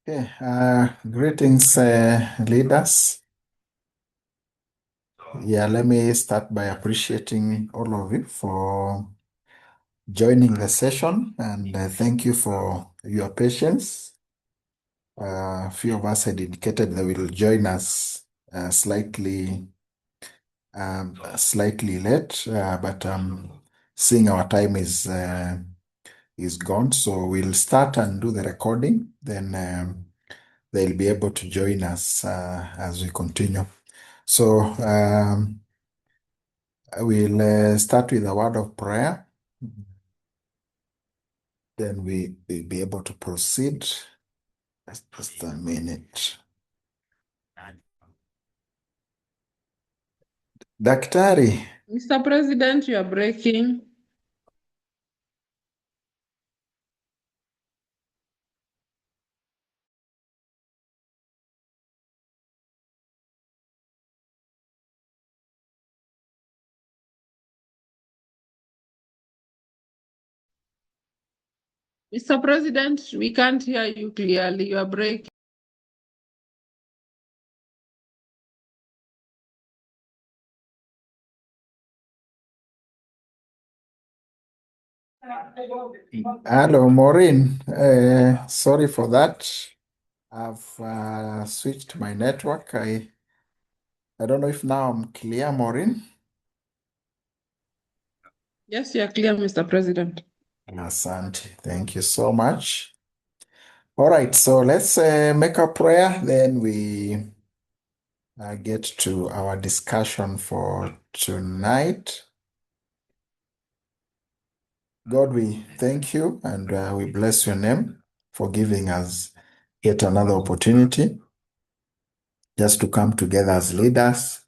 Okay, greetings, leaders. Yeah, let me start by appreciating all of you for joining the session and thank you for your patience. A few of us had indicated they will join us slightly late, but seeing our time is gone, so we'll start and do the recording. Then they'll be able to join us as we continue. So we'll start with a word of prayer. Then we'll be able to proceed. Just a minute. Daktari, Mr. President, you are breaking. Mr. President, we can't hear you clearly. You are breaking. hello, Maureen. Sorry for that. I've switched my network. I don't know if now I'm clear, Maureen. Yes, you are clear, Mr. President. Asante. Thank you so much. All right, so let's make a prayer, then we get to our discussion for tonight. God, we thank you and we bless your name for giving us yet another opportunity just to come together as leaders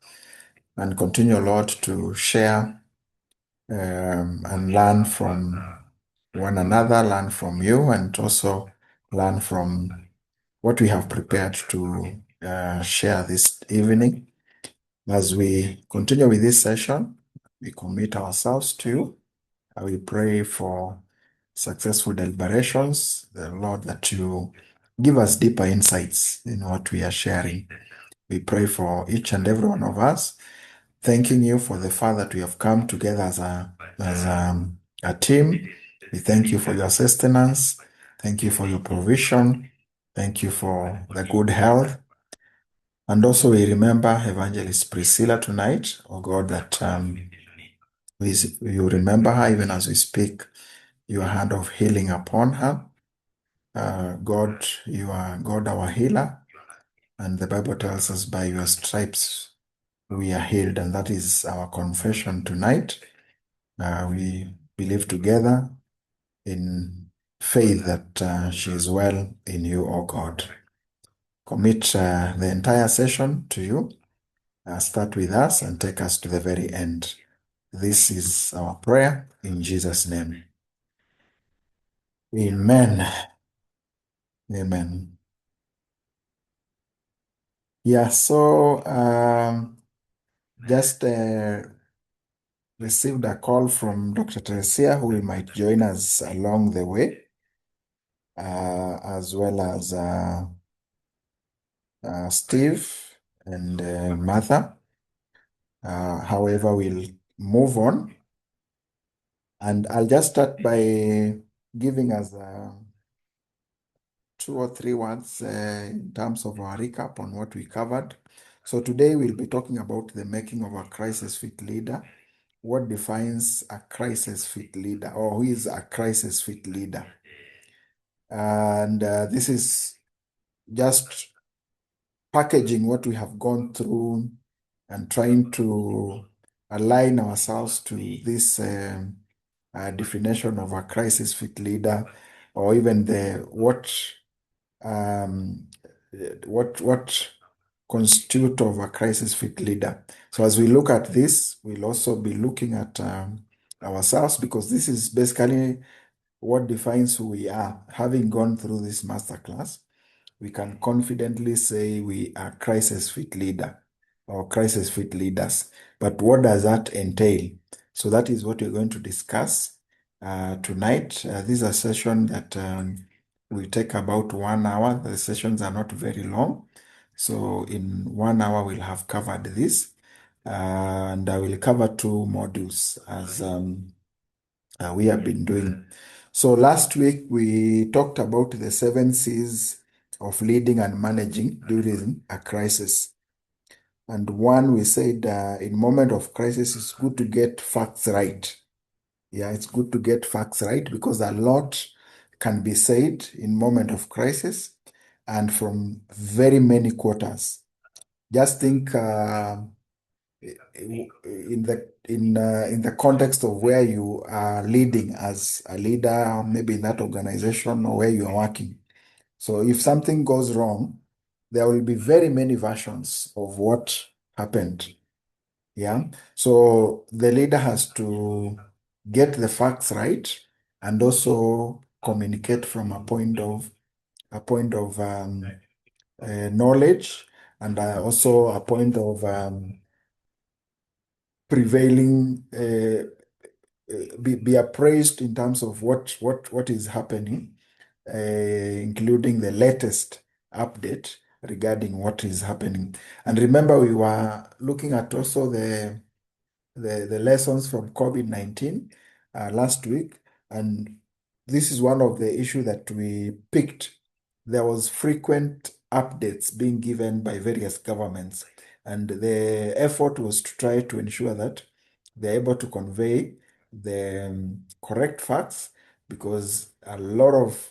and continue, Lord, to share and learn from one another, learn from you, and also learn from what we have prepared to share this evening. As we continue with this session, we commit ourselves to you. We pray for successful deliberations, the Lord, that you give us deeper insights in what we are sharing. We pray for each and every one of us, thanking you for the fact that we have come together as a team. We thank you for your sustenance. Thank you for your provision. Thank you for the good health. And also we remember Evangelist Priscilla tonight, oh God, that you remember her even as we speak, your hand of healing upon her. God, you are God our healer. And the Bible tells us by your stripes we are healed. And that is our confession tonight. We believe together in faith that she is well in you, O God. Commit the entire session to you. Start with us and take us to the very end. This is our prayer in Jesus' name. Amen. Amen. Yeah, so just received a call from Dr. Teresia, who might join us along the way, as well as Steve and Martha. However, we'll move on. And I'll just start by giving us 2 or 3 words in terms of our recap on what we covered. So today we'll be talking about the making of a crisis fit leader. What defines a crisis fit leader, or who is a crisis fit leader? And this is just packaging what we have gone through and trying to align ourselves to this definition of a crisis fit leader, or even um, what constitute of a crisis fit leader. So as we look at this, we'll also be looking at ourselves, because this is basically what defines who we are. Having gone through this masterclass, we can confidently say we are crisis fit leader or crisis fit leaders. But what does that entail? So that is what we're going to discuss tonight. This is a session that will take about 1 hour. The sessions are not very long. So in 1 hour, we'll have covered this. And I will cover two modules as we have been doing. So last week, we talked about the 7 C's of leading and managing during a crisis. And one, we said in moment of crisis, it's good to get facts right. Yeah, it's good to get facts right because a lot can be said in moment of crisis and from very many quarters. Just think in the context of where you are leading as a leader, maybe in that organization or where you are working. So if something goes wrong, there will be very many versions of what happened. Yeah. So the leader has to get the facts right and also communicate from a point of knowledge and also a point of prevailing be appraised in terms of what is happening, including the latest update regarding what is happening. And remember, we were looking at also the lessons from COVID-19 last week. And this is one of the issues that we picked. There was frequent updates being given by various governments. And the effort was to try to ensure that they're able to convey the correct facts because a lot of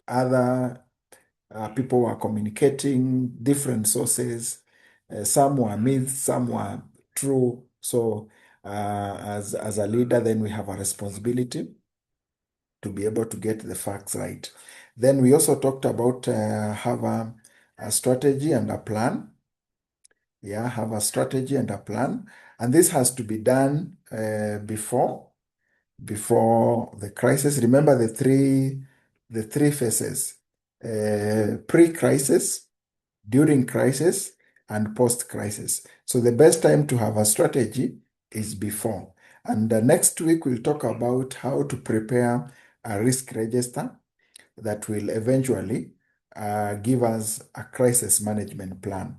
other people were communicating different sources. Some were myths, some were true. So, as a leader, then we have a responsibility to be able to get the facts right. Then we also talked about have a strategy and a plan. Yeah, have a strategy and a plan, and this has to be done before the crisis. Remember the three phases: pre-crisis, during crisis, and post-crisis. So the best time to have a strategy is before. And next week, we'll talk about how to prepare a risk register that will eventually give us a crisis management plan.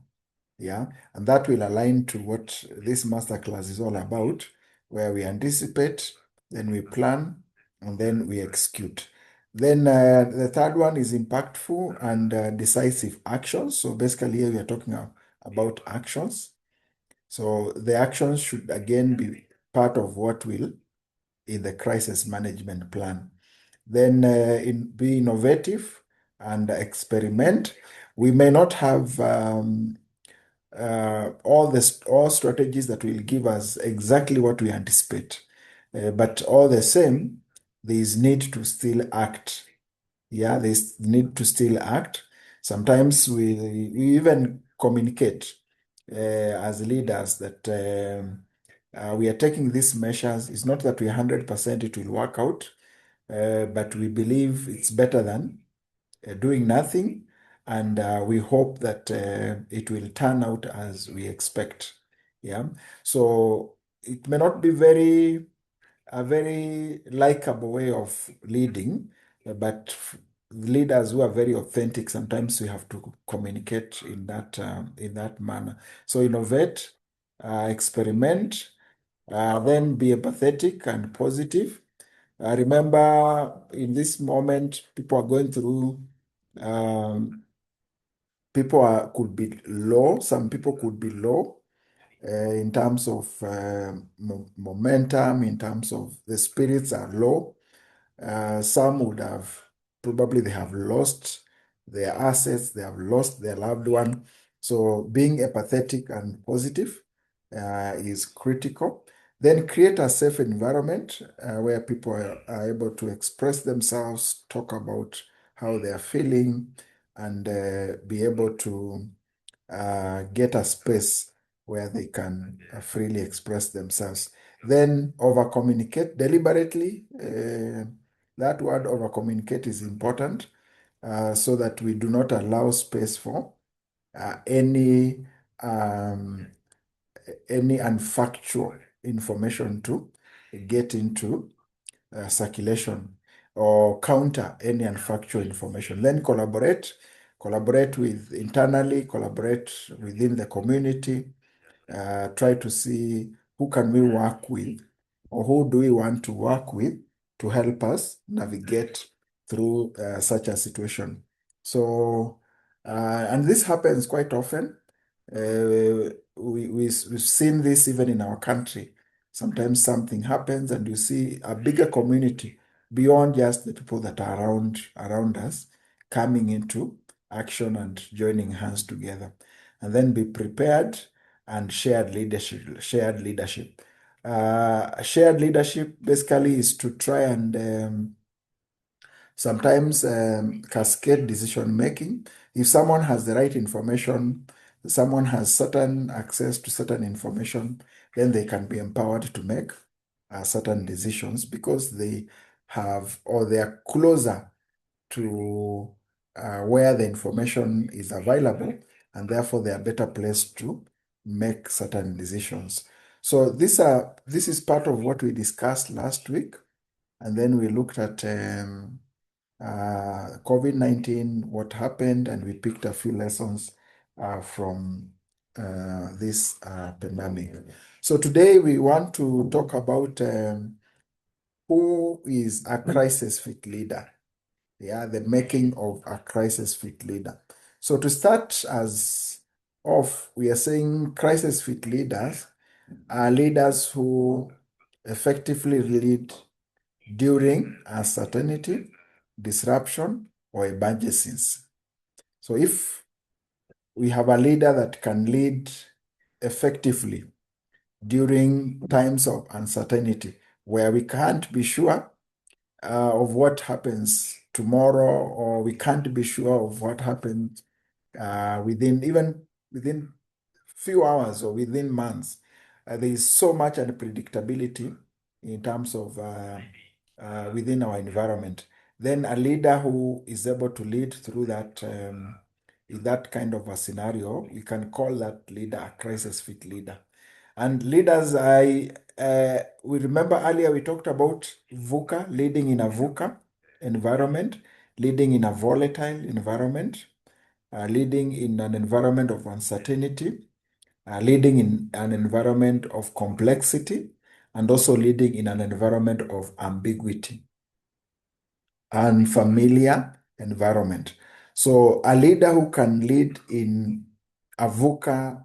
Yeah, and that will align to what this masterclass is all about, where we anticipate, then we plan, and then we execute. Then the third one is impactful and decisive actions. So basically, here we are talking about actions. So the actions should again be part of what will in the crisis management plan. Then be innovative and experiment. We may not have all strategies that will give us exactly what we anticipate. But all the same, there is need to still act. Yeah, there is need to still act. Sometimes we even communicate as leaders that we are taking these measures. It's not that we 100% it will work out, but we believe it's better than doing nothing, and we hope that it will turn out as we expect. Yeah. So it may not be a very likable way of leading, but leaders who are very authentic, sometimes we have to communicate in that manner. So innovate, experiment, then be empathetic and positive. Remember, in this moment, people are going through could be low. Some people could be low in terms of momentum, in terms of the spirits are low. Some would have probably they have lost their assets, they have lost their loved one. So being empathetic and positive is critical. Then create a safe environment where people are able to express themselves, talk about how they are feeling, and be able to get a space where they can freely express themselves. Then over communicate deliberately. That word over communicate is important so that we do not allow space for any um, any unfactual information to get into circulation. or counter any unfactual information. Then collaborate with internally, collaborate within the community, try to see who can we work with or who do we want to work with to help us navigate through such a situation. So, and this happens quite often. We've seen this even in our country. Sometimes something happens and you see a bigger community beyond just the people that are around us coming into action and joining hands together. And then be prepared and shared leadership. Shared leadership basically is to try and sometimes cascade decision making. If someone has the right information, someone has certain access to certain information, then they can be empowered to make certain decisions because they have or they are closer to where the information is available, and therefore they are better placed to make certain decisions. So this is part of what we discussed last week, and then we looked at COVID-19, what happened, and we picked a few lessons from this pandemic. So today we want to talk about who is a crisis fit leader. Yeah, the making of a crisis fit leader. So to start us off, we are saying crisis fit leaders are leaders who effectively lead during uncertainty, disruption, or emergencies. So if we have a leader that can lead effectively during times of uncertainty, where we can't be sure of what happens tomorrow, or we can't be sure of what happens within few hours or within months. There is so much unpredictability in terms of within our environment. Then a leader who is able to lead through that in that kind of a scenario, we can call that leader a crisis fit leader. And leaders, we remember earlier we talked about VUCA, leading in a VUCA environment, leading in a volatile environment, leading in an environment of uncertainty, leading in an environment of complexity, and also leading in an environment of ambiguity, unfamiliar environment. So a leader who can lead in a VUCA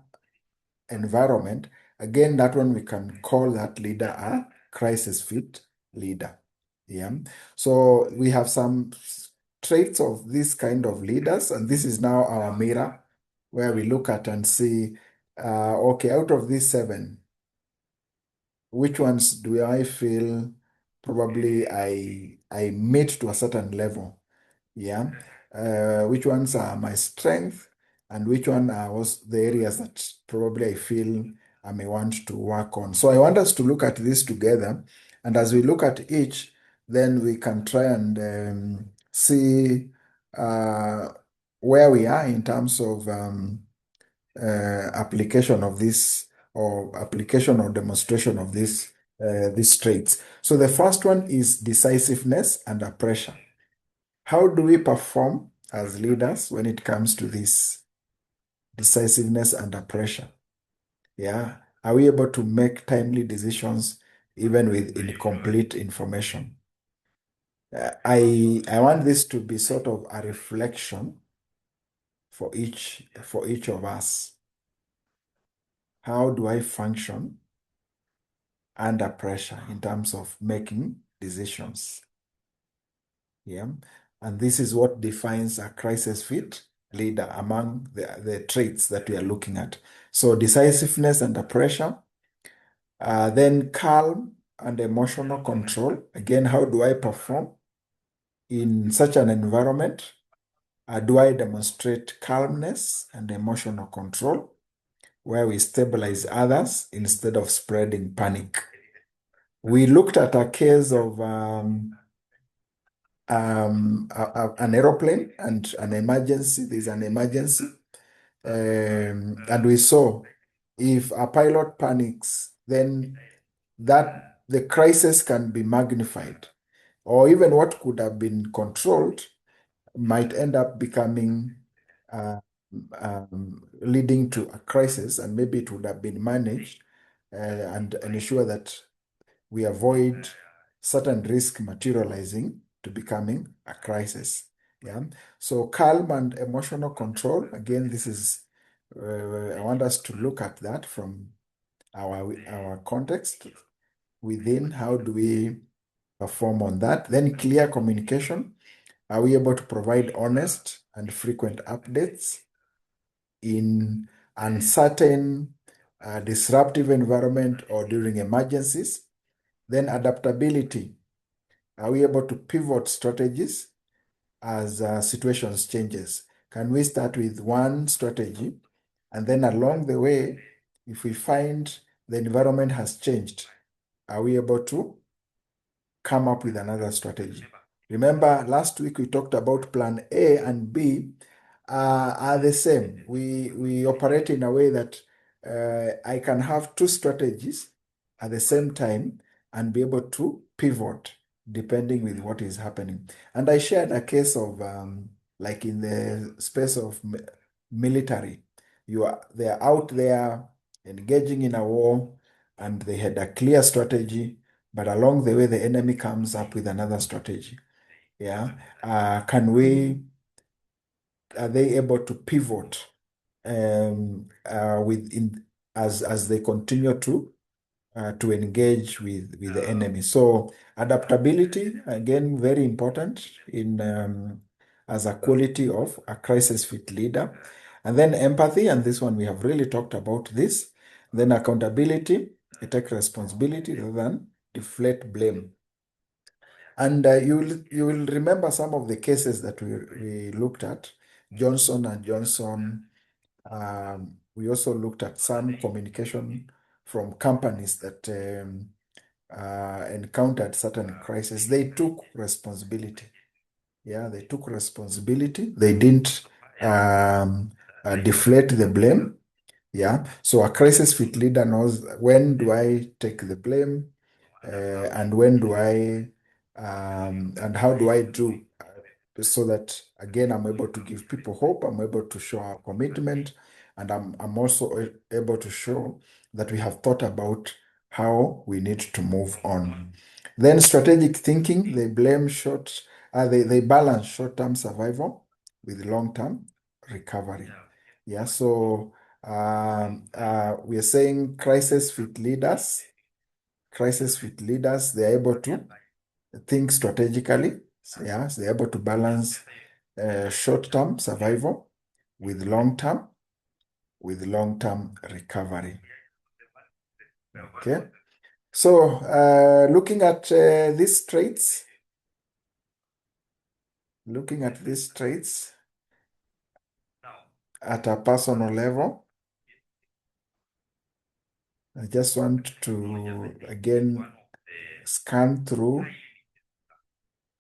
environment, again, that one we can call that leader a crisis fit leader. Yeah. So we have some traits of this kind of leaders, and this is now our mirror where we look at and see, okay, out of these seven, which ones do I feel probably I meet to a certain level? Yeah. Which ones are my strength, and which one are also the areas that probably I feel I may want to work on. So I want us to look at this together, and as we look at each, then we can try and see where we are in terms of application of this, or application or demonstration of this these traits. So the first one is decisiveness under pressure. How do we perform as leaders when it comes to this decisiveness under pressure? Yeah. Are we able to make timely decisions even with incomplete information? I want this to be sort of a reflection for each of us. How do I function under pressure in terms of making decisions? Yeah. And this is what defines a crisis fit leader among the traits that we are looking at. So decisiveness under pressure, then calm and emotional control. Again, how do I perform in such an environment? Do I demonstrate calmness and emotional control, where we stabilize others instead of spreading panic? We looked at a case of an aeroplane and an emergency. There's an emergency. And we saw if a pilot panics, then that the crisis can be magnified. or even what could have been controlled might end up becoming leading to a crisis, and maybe it would have been managed and ensure that we avoid certain risk materializing to becoming a crisis. Yeah. So calm and emotional control. Again, this is I want us to look at that from our context within. How do we perform on that? Then clear communication. Are we able to provide honest and frequent updates in uncertain, disruptive environment or during emergencies? Then adaptability. Are we able to pivot strategies as situations changes? Can we start with one strategy and then along the way, if we find the environment has changed, are we able to come up with another strategy? Remember, last week we talked about plan A and B are the same. We operate in a way that I can have two strategies at the same time and be able to pivot depending with what is happening. And I shared a case of like in the space of military, they're out there engaging in a war, and they had a clear strategy, but along the way the enemy comes up with another strategy. Yeah, are they able to pivot within as they continue to engage with the enemy? So adaptability, again, very important in as a quality of a crisis fit leader. And then empathy, and this one we have really talked about this. Then accountability, you take responsibility rather than deflate blame. And you will remember some of the cases that we looked at, Johnson and Johnson. We also looked at some communication from companies that encountered certain crises. They took responsibility. Yeah, they took responsibility. They didn't deflate the blame. Yeah, so a crisis fit leader knows when do I take the blame, and when do and how do I do so that again I'm able to give people hope, I'm able to show our commitment, and I'm also able to show that we have thought about how we need to move on. Then strategic thinking, they balance short-term survival with long-term recovery. Yeah, so we are saying crisis fit leaders, they're able to think strategically. So, yeah, so they're able to balance short-term survival with long-term recovery. Okay. So looking at these traits, at a personal level, I just want to again scan through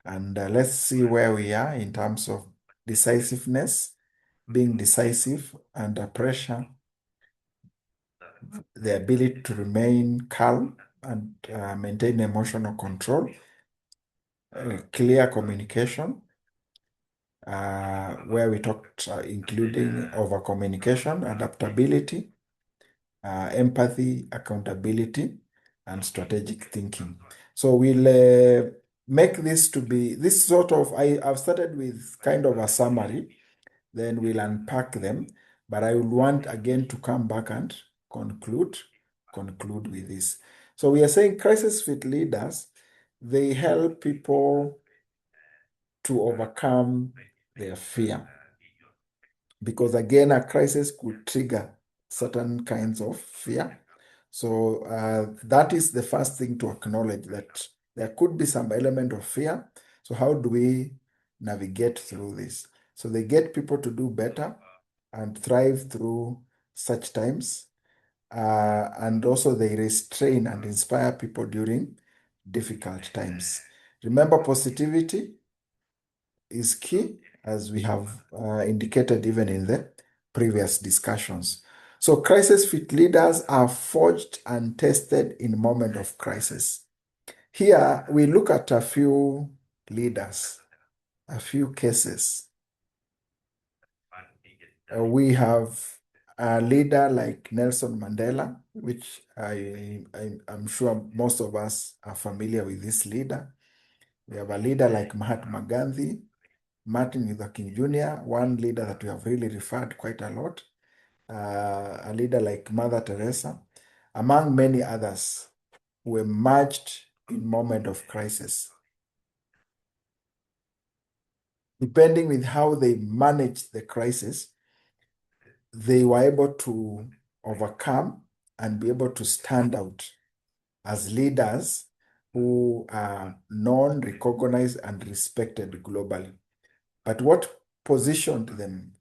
and let's see where we are in terms of decisiveness, being decisive under pressure, the ability to remain calm and maintain emotional control, clear communication, where we talked including over communication, adaptability, empathy, accountability, and strategic thinking. So we'll make this to be this sort of, I've started with kind of a summary, then we'll unpack them, but I would want again to come back and conclude with this. So we are saying crisis fit leaders, they help people to overcome their fear. Because again, a crisis could trigger certain kinds of fear. So that is the first thing to acknowledge, that there could be some element of fear. So how do we navigate through this? So they get people to do better and thrive through such times. And also they restrain and inspire people during difficult times. Remember, positivity is key, as we have indicated even in the previous discussions. So crisis fit leaders are forged and tested in moment of crisis. Here we look at a few leaders, a few cases. We have a leader like Nelson Mandela, which I'm sure most of us are familiar with this leader. We have a leader like Mahatma Gandhi, Martin Luther King Jr., one leader that we have really referred quite a lot, a leader like Mother Teresa, among many others who emerged in moment of crisis. Depending with how they managed the crisis, they were able to overcome and be able to stand out as leaders who are known, recognized, and respected globally. But what positioned them?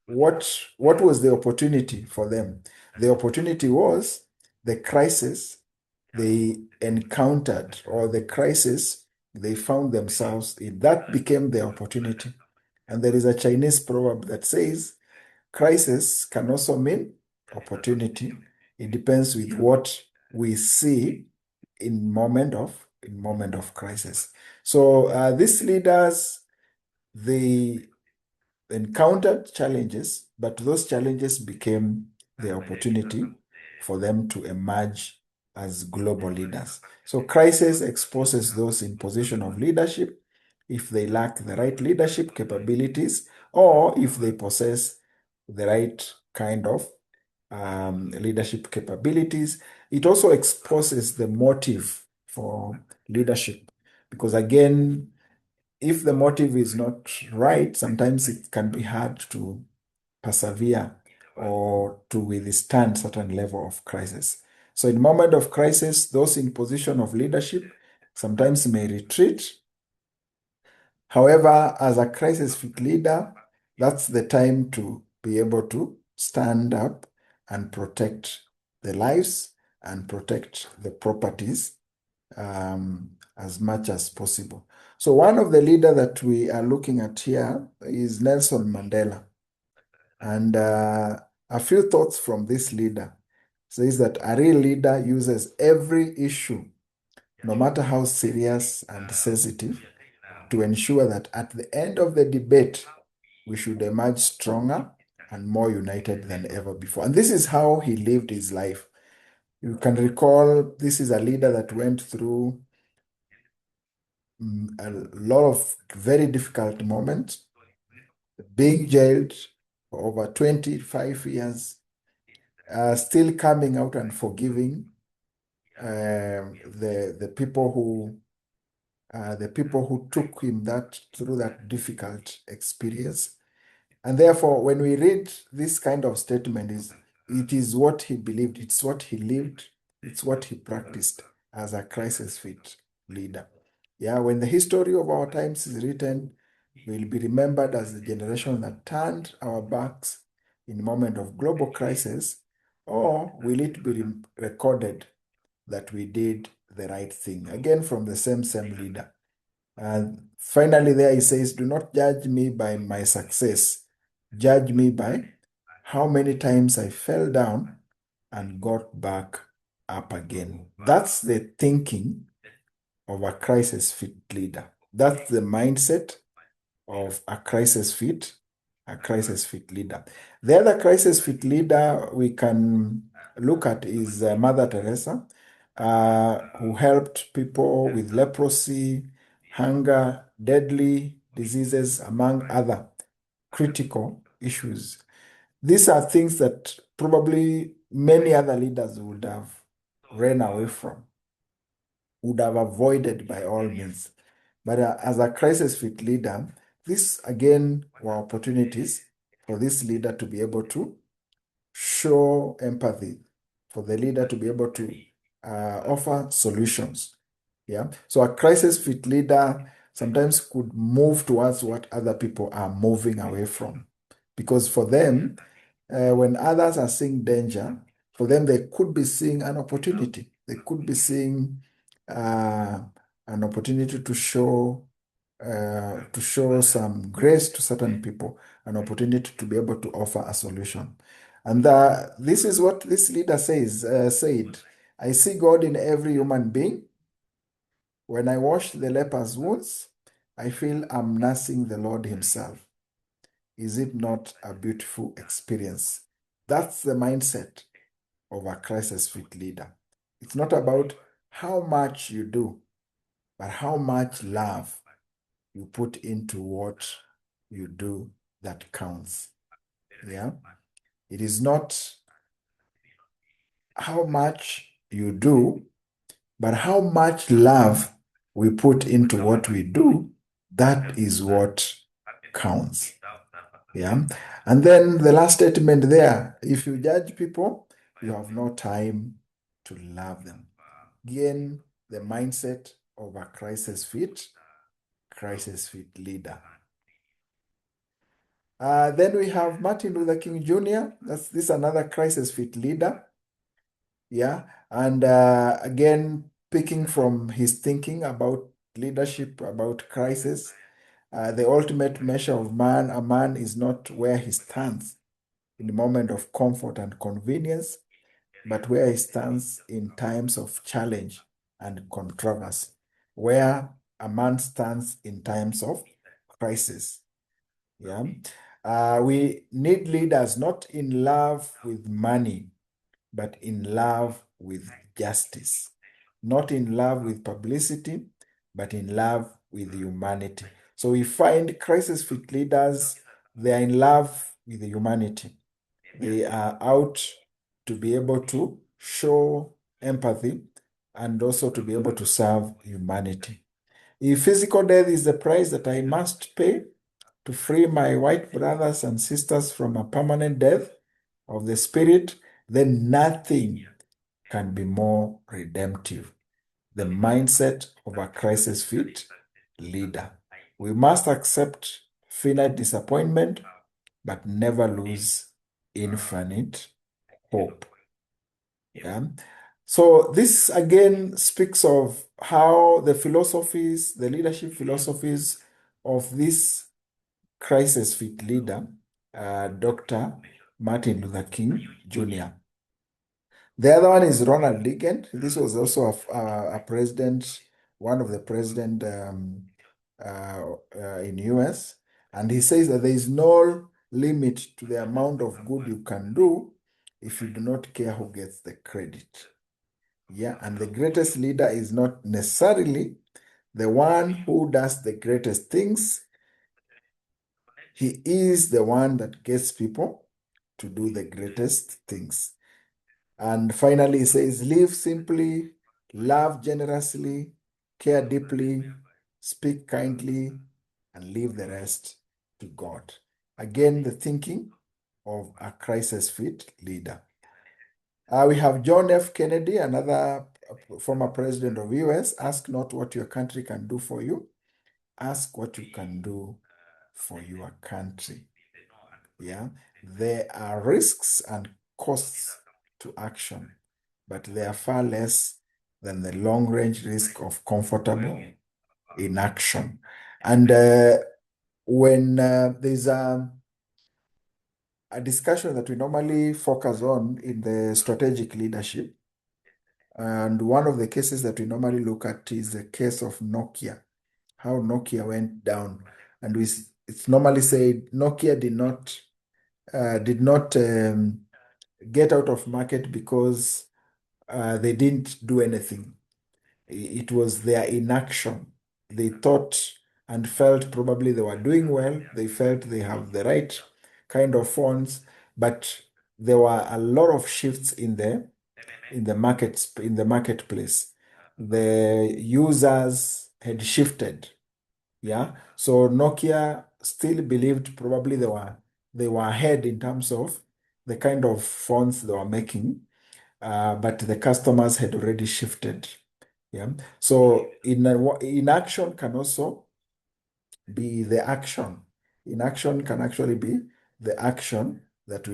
What was the opportunity for them? The opportunity was the crisis they encountered, or the crisis they found themselves in. That became the opportunity. And there is a Chinese proverb that says, crisis can also mean opportunity. It depends with what we see in moment of crisis. So these leaders, they encountered challenges, but those challenges became the opportunity for them to emerge as global leaders. So crisis exposes those in position of leadership if they lack the right leadership capabilities, or if they possess the right kind of leadership capabilities. It also exposes the motive for leadership, because again, if the motive is not right, sometimes it can be hard to persevere or to withstand certain level of crisis. So in moment of crisis, those in position of leadership sometimes may retreat. However, as a crisis fit leader, that's the time to be able to stand up and protect the lives and protect the properties as much as possible. So one of the leaders that we are looking at here is Nelson Mandela. And a few thoughts from this leader says that a real leader uses every issue, no matter how serious and sensitive, to ensure that at the end of the debate, we should emerge stronger and more united than ever before. And this is how he lived his life. You can recall this is a leader that went through a lot of very difficult moments, being jailed for over 25 years, still coming out and forgiving the people who took him through that difficult experience. And therefore, when we read this kind of statement, it is what he believed, it's what he lived, it's what he practiced as a crisis fit leader. Yeah, when the history of our times is written, we'll be remembered as the generation that turned our backs in moment of global crisis, or will it be recorded that we did the right thing? Again, from the same leader. And finally, there he says, do not judge me by my success. Judge me by how many times I fell down and got back up again. That's the thinking of a crisis fit leader. That's the mindset of a crisis fit leader. The other crisis fit leader we can look at is Mother Teresa, who helped people with leprosy, hunger, deadly diseases, among other critical issues. These are things that probably many other leaders would have ran away from, would have avoided by all means. But as a crisis fit leader, this again were opportunities for this leader to be able to show empathy, for the leader to be able to offer solutions. Yeah. So a crisis fit leader sometimes could move towards what other people are moving away from. Because for them, when others are seeing danger, for them, they could be seeing an opportunity. They could be seeing an opportunity to show some grace to certain people, an opportunity to be able to offer a solution. And this is what this leader said, I see God in every human being, When I wash the leper's wounds, I feel I'm nursing the Lord Himself. Is it not a beautiful experience? That's the mindset of a crisis fit leader. It's not about how much you do, but how much love you put into what you do that counts. Yeah. It is not how much you do, but how much love we put into what we do. That is what counts. Yeah. And then the last statement there, if you judge people, you have no time to love them. Again, the mindset of a crisis fit leader. Then we have Martin Luther King Jr. This is another crisis fit leader. Yeah. And again, picking from his thinking about leadership, about crisis, the ultimate measure of a man is not where he stands in the moment of comfort and convenience, but where he stands in times of challenge and controversy, where a man stands in times of crisis. Yeah. We need leaders not in love with money, but in love with justice. Not in love with publicity, but in love with humanity. So we find crisis fit leaders, they are in love with humanity. They are out to be able to show empathy and also to be able to serve humanity. If physical death is the price that I must pay to free my white brothers and sisters from a permanent death of the spirit, then nothing can be more redemptive. The mindset of a crisis fit leader. We must accept finite disappointment, but never lose infinite hope. Yeah. So this again speaks of how the philosophies, the leadership philosophies of this crisis fit leader, Dr. Martin Luther King Jr. The other one is Ronald Reagan. This was also a president, one of the president in US, and he says that there is no limit to the amount of good you can do if you do not care who gets the credit. Yeah, and the greatest leader is not necessarily the one who does the greatest things. He is the one that gets people to do the greatest things. And finally, he says, live simply, love generously, care deeply, speak kindly, and leave the rest to God. Again, the thinking of a crisis fit leader. We have John F. Kennedy, another former president of US. Ask not what your country can do for you. Ask what you can do for your country. Yeah, there are risks and costs to action, but they are far less than the long-range risk of comfortable inaction. And when there's a discussion that we normally focus on in the strategic leadership, and one of the cases that we normally look at is the case of Nokia, how Nokia went down. And it's normally said Nokia did not get out of market because they didn't do anything. It was their inaction. They thought and felt probably they were doing well. They felt they have the right kind of phones, but there were a lot of shifts in the marketplace. The users had shifted. Yeah. So Nokia still believed probably they were ahead in terms of the kind of phones they were making, but the customers had already shifted. Yeah. So inaction can also be the action. Inaction can actually be the action that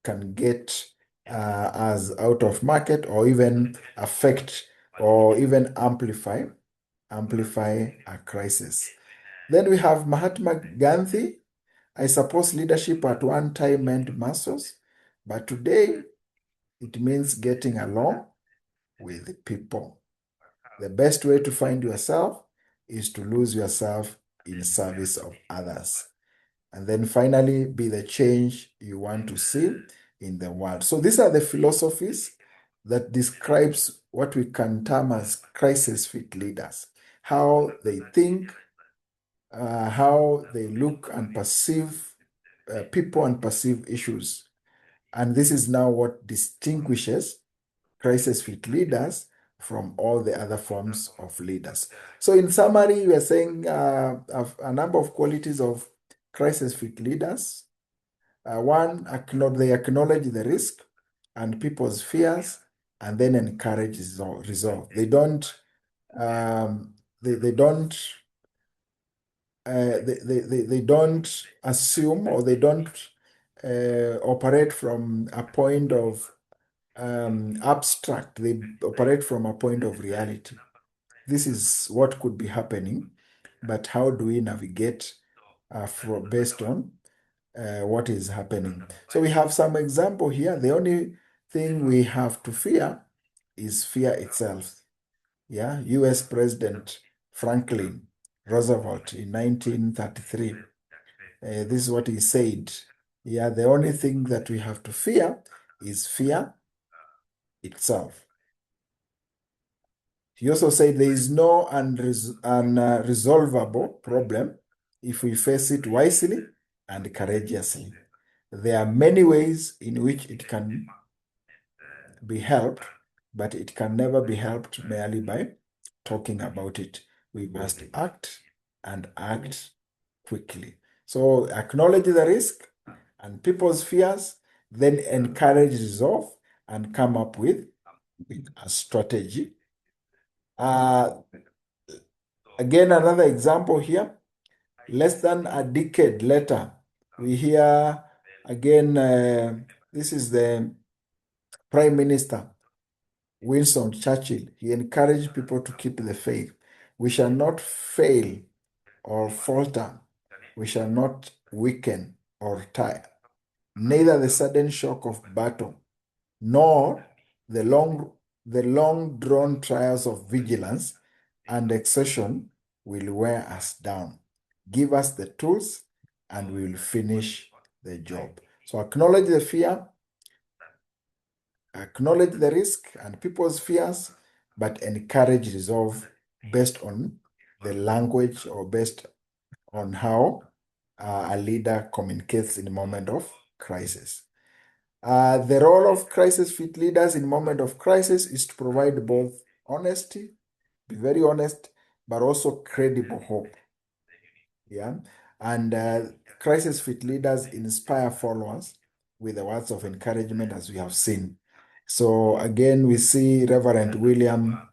can get us out of market, or even affect, or even amplify a crisis. Then we have Mahatma Gandhi. I suppose leadership at one time meant muscles, but today it means getting along with people. The best way to find yourself is to lose yourself in service of others. And then finally, be the change you want to see in the world. So these are the philosophies that describes what we can term as crisis fit leaders, how they think, how they look and perceive people and perceive issues. And this is now what distinguishes crisis fit leaders from all the other forms of leaders. So in summary, we are saying a number of qualities of crisis fit leaders. One, they acknowledge the risk and people's fears and then encourage resolve. They don't they don't assume, or they don't operate from a point of abstract. They operate from a point of reality. This is what could be happening, but how do we navigate based on what is happening? So we have some example here. The only thing we have to fear is fear itself. Yeah, U.S. President Franklin Roosevelt in 1933. This is what he said. Yeah, the only thing that we have to fear is fear itself. He also said there is no unresolvable problem if we face it wisely and courageously. There are many ways in which it can be helped, but it can never be helped merely by talking about it. We must act, and act quickly. So acknowledge the risk and people's fears, then encourage resolve and come up with a strategy. Again, another example here. Less than a decade later, we hear again, this is the Prime Minister, Winston Churchill. He encouraged people to keep the faith. We shall not fail or falter. We shall not weaken or tire. Neither the sudden shock of battle, nor the long drawn trials of vigilance and exertion will wear us down. Give us the tools and we will finish the job. So acknowledge the fear, acknowledge the risk and people's fears, but encourage resolve based on the language, or based on how a leader communicates in a moment of crisis. The role of crisis fit leaders in moment of crisis is to provide both honesty, be very honest, but also credible hope. Yeah. And crisis fit leaders inspire followers with the words of encouragement, as we have seen. So again, we see Reverend William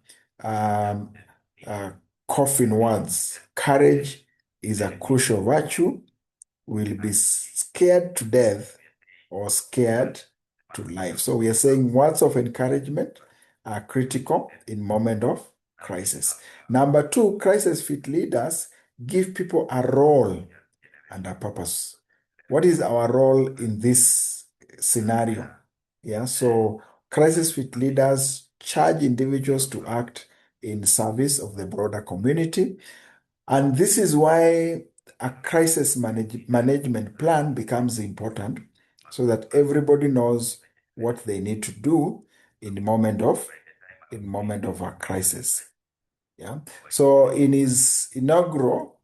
Coffin words: courage is a crucial virtue. Will be scared to death or scared to life. So we are saying words of encouragement are critical in moment of crisis. Number two, crisis fit leaders give people a role and a purpose. What is our role in this scenario? Yeah, so crisis fit leaders charge individuals to act in service of the broader community. And this is why a crisis management plan becomes important, so that everybody knows what they need to do in the moment of a crisis. Yeah. So in his inaugural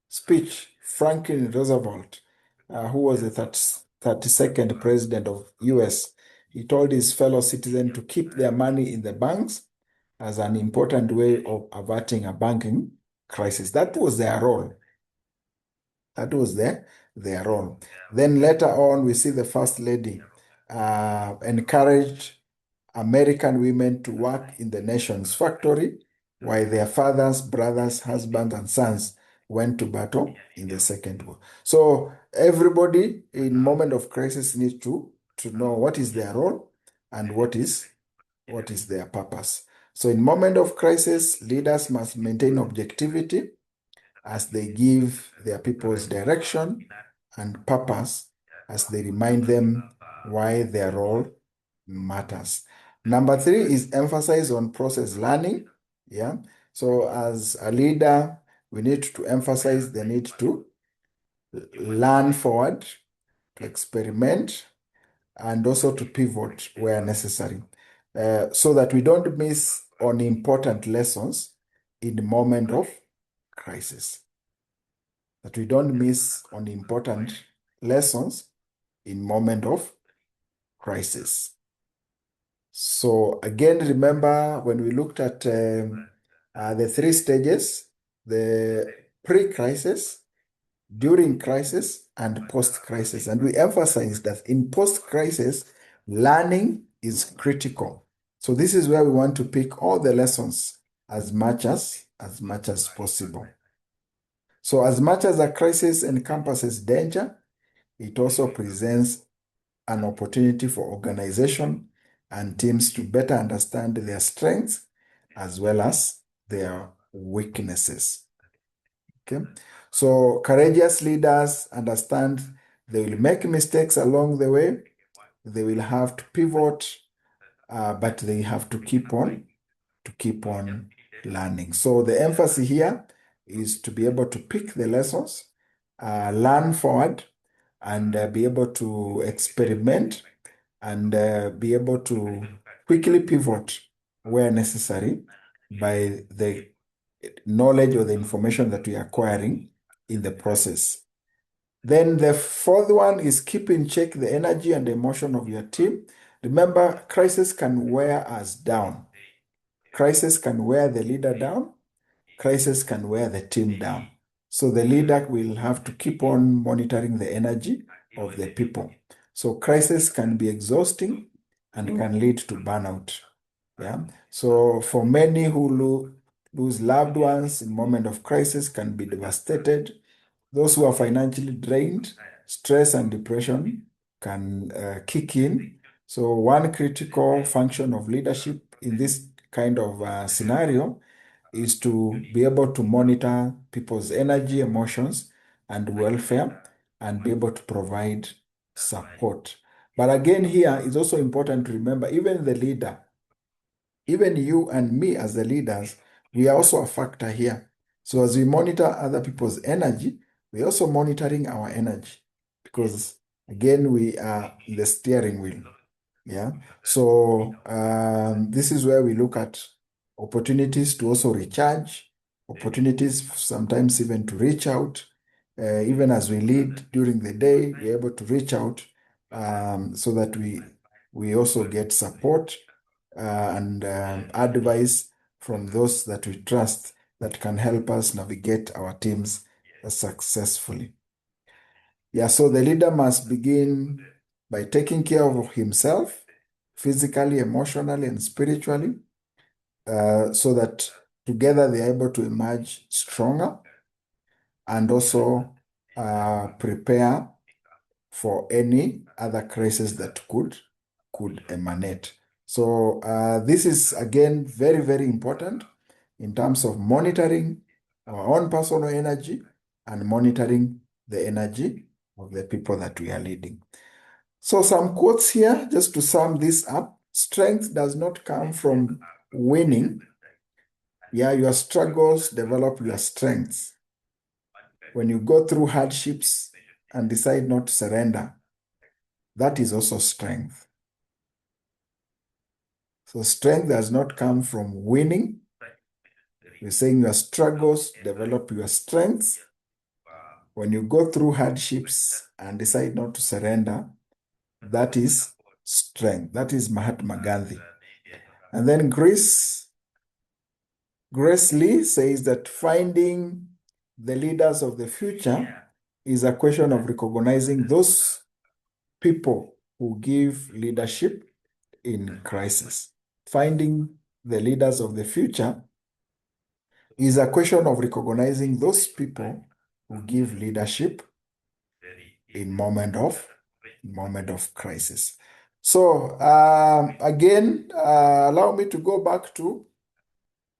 speech, Franklin Roosevelt, who was the 32nd president of US, he told his fellow citizens to keep their money in the banks as an important way of averting a banking crisis. That was their role. That was their role. Then later on, we see the First Lady encouraged American women to work in the nation's factory, while their fathers, brothers, husbands, and sons went to battle in the Second War. So everybody in moment of crisis needs to know what is their role and what is their purpose. So in moment of crisis, leaders must maintain objectivity as they give their people's direction, and purpose as they remind them why their role matters. Number three is emphasize on process learning. Yeah. So as a leader, we need to emphasize the need to learn forward, to experiment, and also to pivot where necessary, so that we don't miss on important lessons in the moment of crisis. That we don't miss on important lessons in moment of crisis. So again, remember when we looked at the three stages, the pre-crisis, during crisis, and post-crisis. And we emphasize that in post-crisis, learning is critical. So this is where we want to pick all the lessons as much as possible. So as much as a crisis encompasses danger, it also presents an opportunity for organization and teams to better understand their strengths as well as their weaknesses. Okay, so courageous leaders understand they will make mistakes along the way, they will have to pivot, but they have to keep on learning. So the emphasis here is to be able to pick the lessons, learn forward, and be able to experiment and be able to quickly pivot where necessary by the knowledge or the information that we are acquiring in the process. Then the fourth one is keep in check the energy and emotion of your team. Remember, crisis can wear us down. Crisis can wear the leader down. Crisis can wear the team down. So the leader will have to keep on monitoring the energy of the people. So crisis can be exhausting and can lead to burnout. Yeah. So for many who lose loved ones in moment of crisis can be devastated. Those who are financially drained, stress and depression can kick in. So one critical function of leadership in this kind of scenario is to be able to monitor people's energy, emotions, and welfare, and be able to provide support. But again, here it's also important to remember, even the leader, even you and me as the leaders, we are also a factor here. So as we monitor other people's energy, we're also monitoring our energy because, again, we are the steering wheel. Yeah. So this is where we look at opportunities to also recharge, opportunities sometimes even to reach out. Even as we lead during the day, we're able to reach out so that we also get support and advice from those that we trust that can help us navigate our teams successfully. Yeah, so the leader must begin by taking care of himself physically, emotionally, and spiritually, so that together they are able to emerge stronger and also prepare for any other crisis that could emanate. So this is again very, very important in terms of monitoring our own personal energy and monitoring the energy of the people that we are leading. So some quotes here, just to sum this up. Strength does not come from winning. Yeah, your struggles develop your strengths. When you go through hardships and decide not to surrender, that is also strength. So strength does not come from winning. We're saying your struggles develop your strengths. When you go through hardships and decide not to surrender, that is strength. That is Mahatma Gandhi. And then Grace Lee says that finding the leaders of the future is a question of recognizing those people who give leadership in crisis. Finding the leaders of the future is a question of recognizing those people who give leadership in moment of crisis. So again, allow me to go back to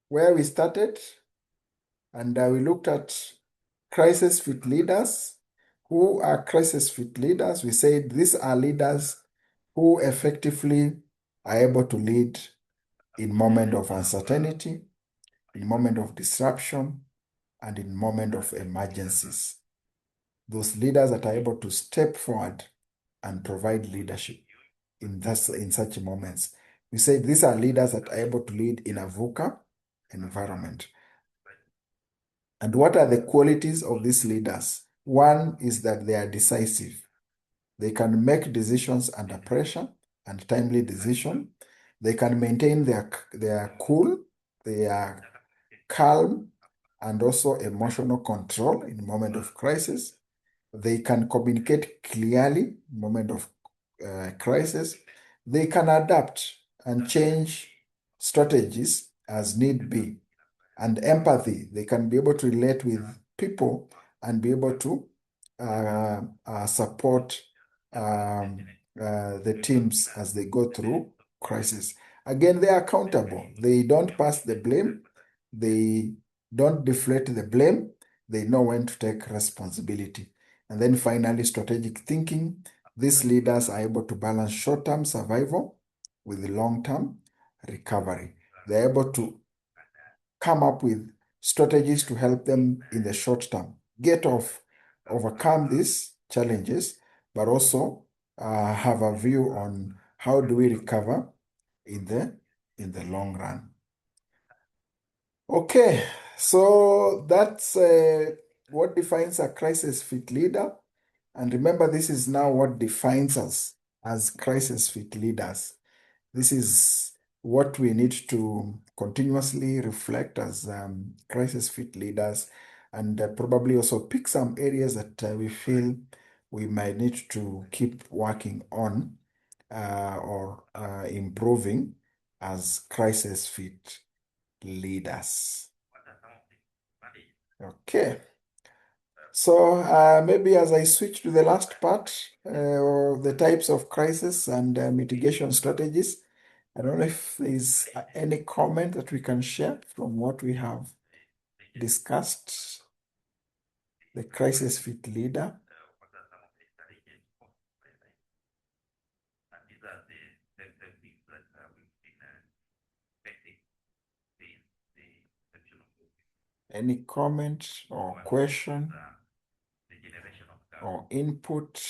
where we started, and we looked at crisis fit leaders. Who are crisis fit leaders? We said these are leaders who effectively are able to lead in moment of uncertainty, in moment of disruption, and in moment of emergencies. Those leaders that are able to step forward and provide leadership in such moments. We say these are leaders that are able to lead in a VUCA environment. And what are the qualities of these leaders? One is that they are decisive. They can make decisions under pressure and timely decision. They can maintain their cool, their calm, and also emotional control in moment of crisis. They can communicate clearly in moment of crisis. They can adapt and change strategies as need be. And empathy, they can be able to relate with people and be able to support the teams as they go through crisis. Again, they are accountable. They don't pass the blame. They don't deflate the blame. They know when to take responsibility. And then finally, strategic thinking. These leaders are able to balance short-term survival with long-term recovery. They're able to come up with strategies to help them in the short term overcome these challenges, but also have a view on how do we recover in the long run. Okay, so that's what defines a crisis fit leader. And remember, this is now what defines us as crisis fit leaders. This is what we need to continuously reflect as crisis fit leaders, and probably also pick some areas that we feel we might need to keep working on or improving as crisis fit leaders. Okay. So maybe as I switch to the last part of the types of crisis and mitigation strategies, I don't know if there's any comment that we can share from what we have discussed. The crisis fit leader. Any comment or question or input?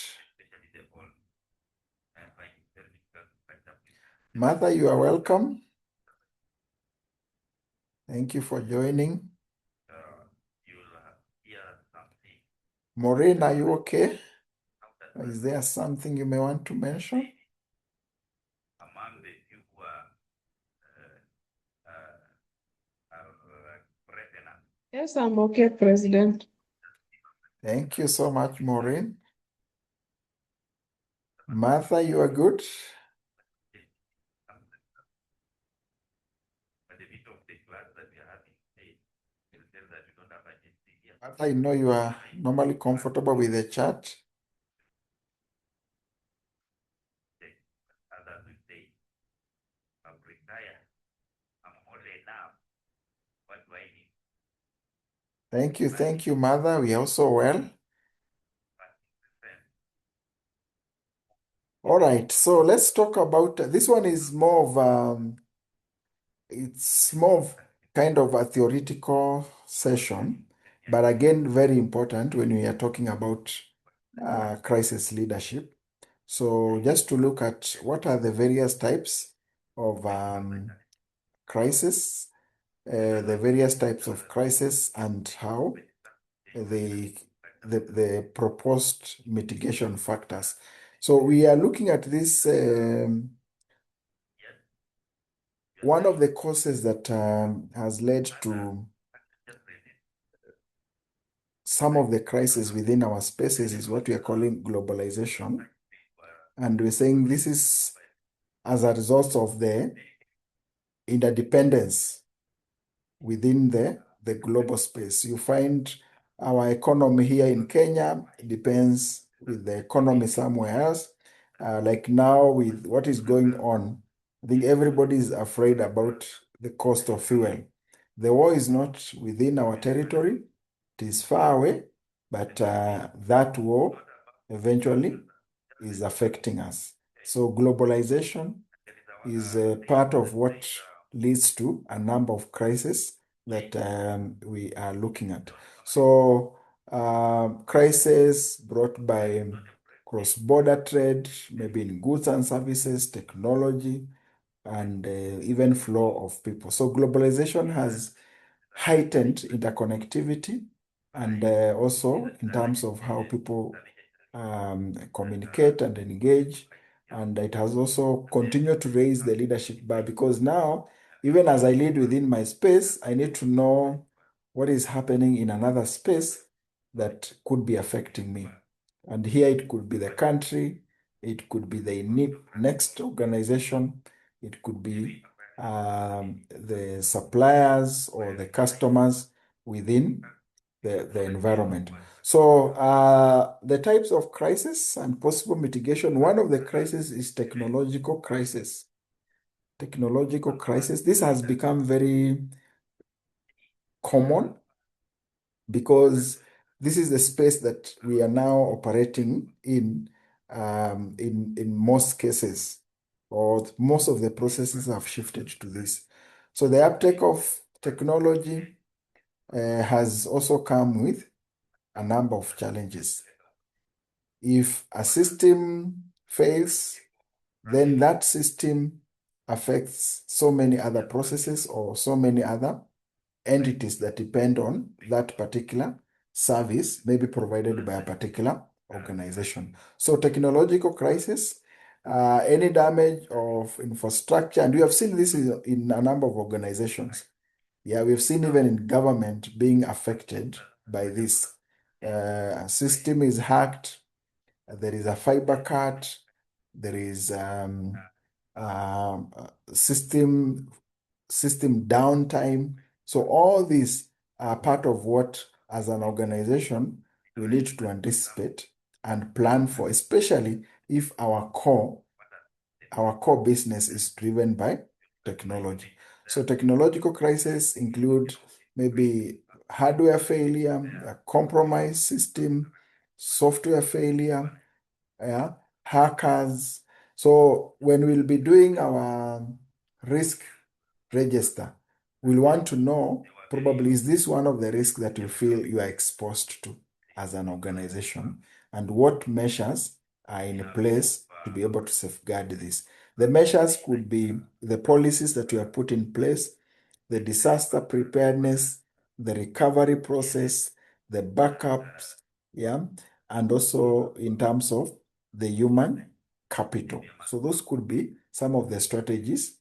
Martha, you are welcome. Thank you for joining. Maureen, are you okay? Is there something you may want to mention? Yes, I'm okay, President. Thank you so much, Maureen. Martha, you are good? Martha, I know you are normally comfortable with the chat. Thank you, Mother. We are also well. All right, so let's talk about this one is more of it's more of kind of a theoretical session, but again, very important when we are talking about crisis leadership. So just to look at what are the various types of crisis, the various types of crisis and how the proposed mitigation factors. So we are looking at this, one of the causes that has led to some of the crises within our spaces is what we are calling globalization. And we're saying this is as a result of the interdependence within the global space. You find our economy here in Kenya depends with the economy somewhere else. Like now with what is going on, I think everybody is afraid about the cost of fuel. The war is not within our territory. It is far away, but that war eventually is affecting us. So globalization is a part of what leads to a number of crises that we are looking at. So crisis brought by cross-border trade, maybe in goods and services, technology, and even flow of people. So globalization has heightened interconnectivity and also in terms of how people communicate and engage. And it has also continued to raise the leadership bar because now, even as I lead within my space, I need to know what is happening in another space that could be affecting me. And here it could be the country, it could be the next organization, it could be the suppliers or the customers within the environment. So the types of crisis and possible mitigation, one of the crises is technological crisis. Technological crisis, this has become very common because this is the space that we are now operating in most cases, or most of the processes have shifted to this. So the uptake of technology has also come with a number of challenges. If a system fails, then that system affects so many other processes or so many other entities that depend on that particular service, maybe provided by a particular organization. So technological crisis, any damage of infrastructure, and we have seen this in a number of organizations. Yeah, we've seen even in government being affected by this. A system is hacked, there is a fiber cut, there is system downtime. So all these are part of what, as an organization, we need to anticipate and plan for, especially if our core business is driven by technology. So technological crises include maybe hardware failure, a compromised system, software failure, yeah, hackers. So when we'll be doing our risk register, we'll want to know probably, is this one of the risks that you feel you are exposed to as an organization, and what measures are in place to be able to safeguard this. The measures could be the policies that you have put in place, the disaster preparedness, the recovery process, the backups, yeah, and also in terms of the human capital. So those could be some of the strategies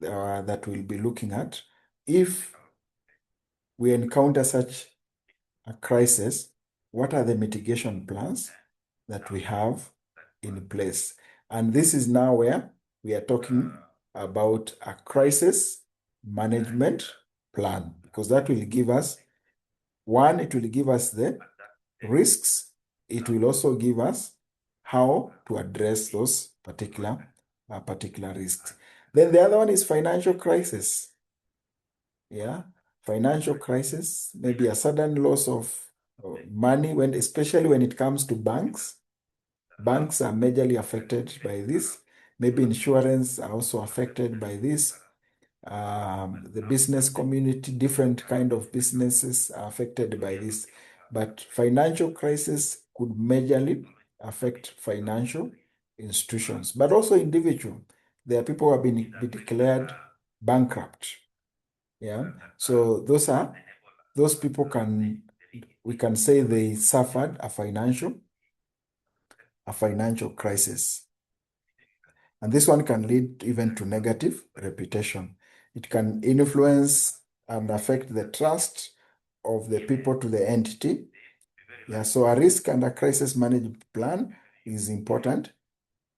that we'll be looking at if we encounter such a crisis. What are the mitigation plans that we have in place? And this is now where we are talking about a crisis management plan, because that will give us, one, it will give us the risks. It will also give us how to address those particular risks. Then the other one is financial crisis. Yeah, financial crisis, maybe a sudden loss of money, especially when it comes to banks. Banks are majorly affected by this. Maybe insurance are also affected by this. The business community, different kind of businesses are affected by this. But financial crisis could majorly affect financial institutions, but also individual. There are people who have been declared bankrupt. Yeah. So those people we can say they suffered a financial crisis. And this one can lead even to negative reputation. It can influence and affect the trust of the people to the entity. Yeah, so a risk and a crisis management plan is important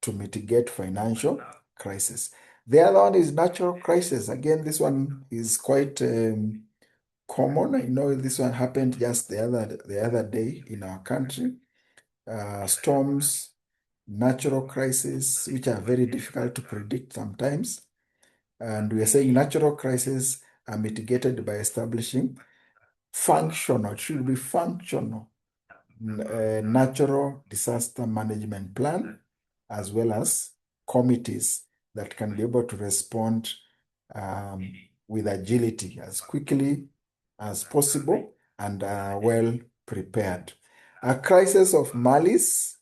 to mitigate financial crisis. The other one is natural crisis. Again, this one is quite common. I know this one happened just the other day in our country. Storms, natural crises, which are very difficult to predict sometimes. And we are saying natural crises are mitigated by establishing it should be functional, natural disaster management plan, as well as committees that can be able to respond with agility as quickly as possible and well prepared. A crisis of malice,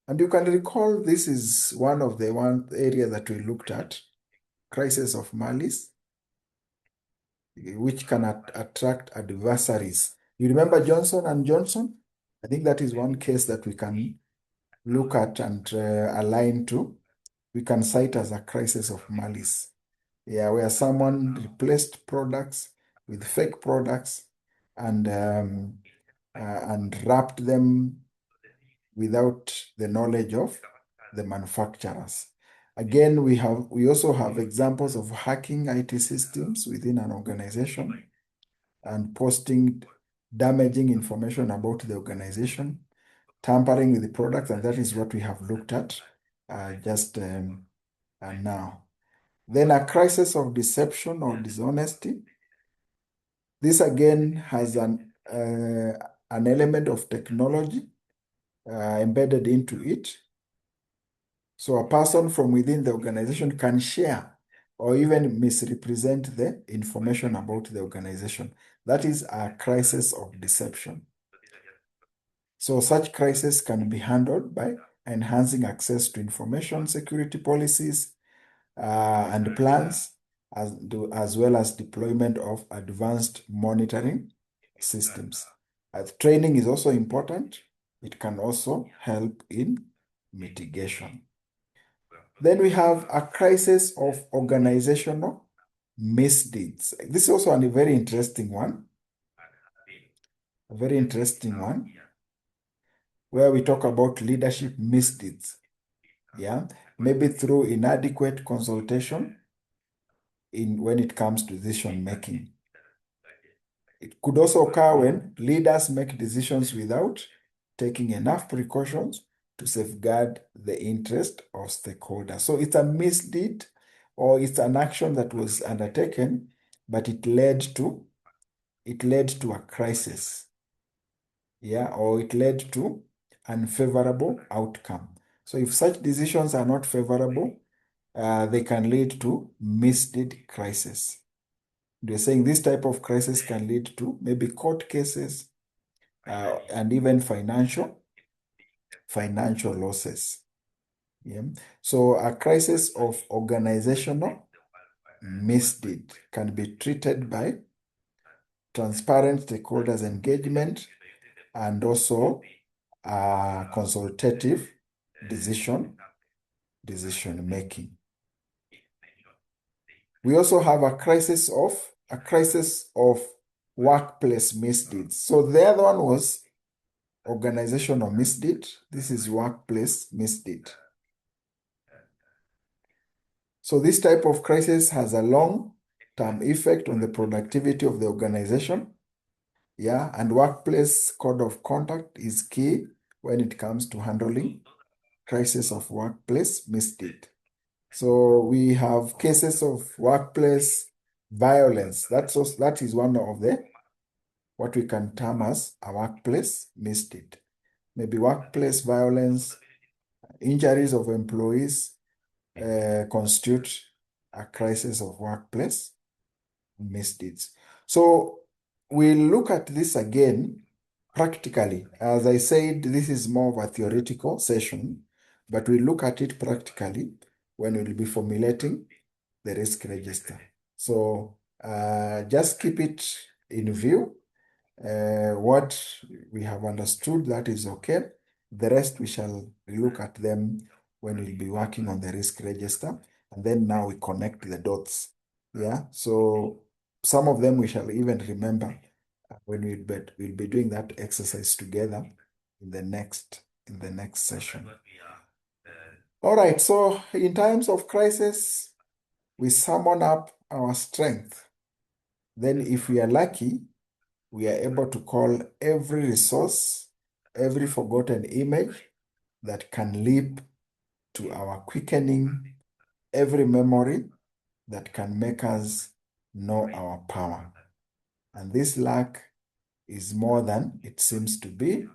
and you can recall this is one of the one area that we looked at, crisis of malice, which can attract adversaries. You remember Johnson and Johnson? I think that is one case that we can look at and align to. We can cite as a crisis of malice. Yeah, where someone replaced products with fake products and wrapped them without the knowledge of the manufacturers. Again, we also have examples of hacking IT systems within an organization and posting damaging information about the organization, tampering with the product, and that is what we have looked at just now. Then a crisis of deception or dishonesty. This again has an element of technology embedded into it. So a person from within the organization can share or even misrepresent the information about the organization. That is a crisis of deception. So such crisis can be handled by enhancing access to information security policies and plans, as well as deployment of advanced monitoring systems. Training is also important. It can also help in mitigation. Then we have a crisis of organizational misdeeds. This is also a very interesting one. A very interesting one, where we talk about leadership misdeeds. Yeah, maybe through inadequate consultation when it comes to decision making. It could also occur when leaders make decisions without taking enough precautions to safeguard the interest of stakeholders. So it's a misdeed or it's an action that was undertaken, but it led to a crisis. Yeah, or it led to unfavorable outcome. So if such decisions are not favorable, they can lead to misdeed crisis. They're saying this type of crisis can lead to maybe court cases and even financial losses. Yeah. So a crisis of organizational misdeed can be treated by transparent stakeholders engagement and also consultative decision making. We also have a crisis of workplace misdeeds. So the other one was organizational misdeed. This is workplace misdeed. So this type of crisis has a long-term effect on the productivity of the organization. Yeah, and workplace code of conduct is key when it comes to handling crisis of workplace misdeed. So we have cases of workplace violence. That is one of the what we can term as a workplace misdeed. Maybe workplace violence, injuries of employees constitute a crisis of workplace misdeeds. So we'll look at this again practically. As I said, this is more of a theoretical session, but we'll look at it practically when we'll be formulating the risk register. So just keep it in view. What we have understood, that is okay. The rest we shall look at them when we'll be working on the risk register. And then now we connect the dots. Yeah, so some of them we shall even remember when we'll be doing that exercise together in the next session. All right, so in times of crisis, we summon up our strength. Then if we are lucky, we are able to call every resource, every forgotten image that can leap to our quickening, every memory that can make us know our power. And this luck is more than it seems to be.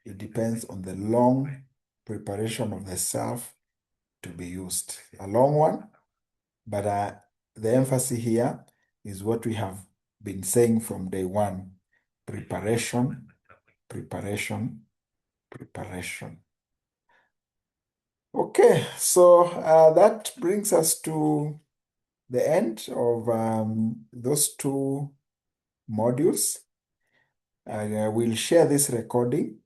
It depends on the long preparation of the self to be used. A long one, but the emphasis here is what we have been saying from day one: preparation, preparation, preparation. Okay, so that brings us to the end of those two modules. I will share this recording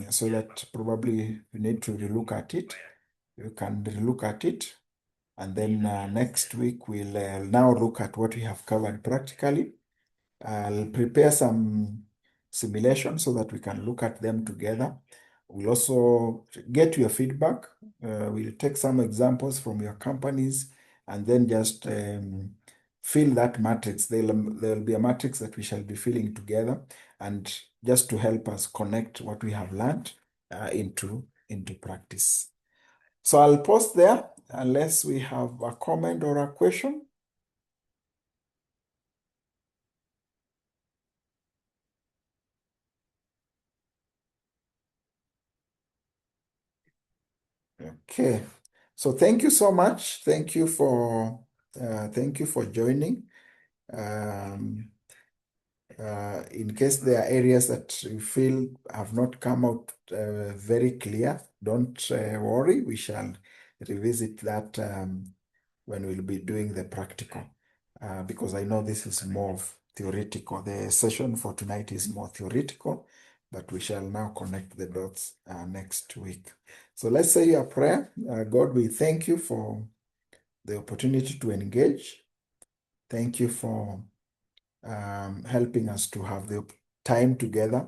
so that probably you need to relook at it. You can relook at it. And then next week, we'll now look at what we have covered practically. I'll prepare some simulations so that we can look at them together. We'll also get your feedback. We'll take some examples from your companies and then just fill that matrix. There'll be a matrix that we shall be filling together, and just to help us connect what we have learned into practice. So I'll pause there unless we have a comment or a question. Okay. So thank you so much. Thank you for joining. Um, in case there are areas that you feel have not come out very clear, don't worry. We shall revisit that when we'll be doing the practical, because I know this is more of theoretical. The session for tonight is more theoretical, but we shall now connect the dots next week. So let's say a prayer. God, we thank you for the opportunity to engage. Thank you for helping us to have the time together,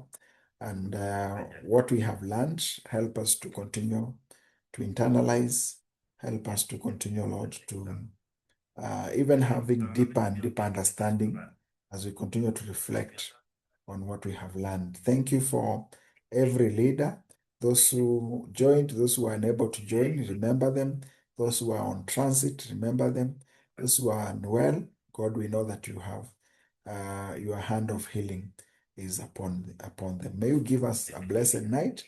and what we have learned, help us to continue to internalize, help us to continue, Lord, to even having deeper and deeper understanding as we continue to reflect on what we have learned. Thank you for every leader, those who joined, those who are unable to join, remember them. Those who are on transit, remember them. Those who are unwell, God, we know that you have your hand of healing is upon them. May you give us a blessed night,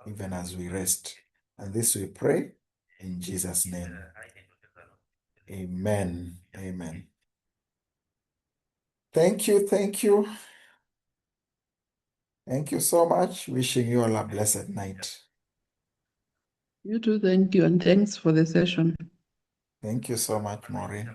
even as we rest. And this we pray in Jesus' name. Amen. Amen. Thank you. Thank you. Thank you so much. Wishing you all a blessed night. You too, thank you, and thanks for the session. Thank you so much, Maureen.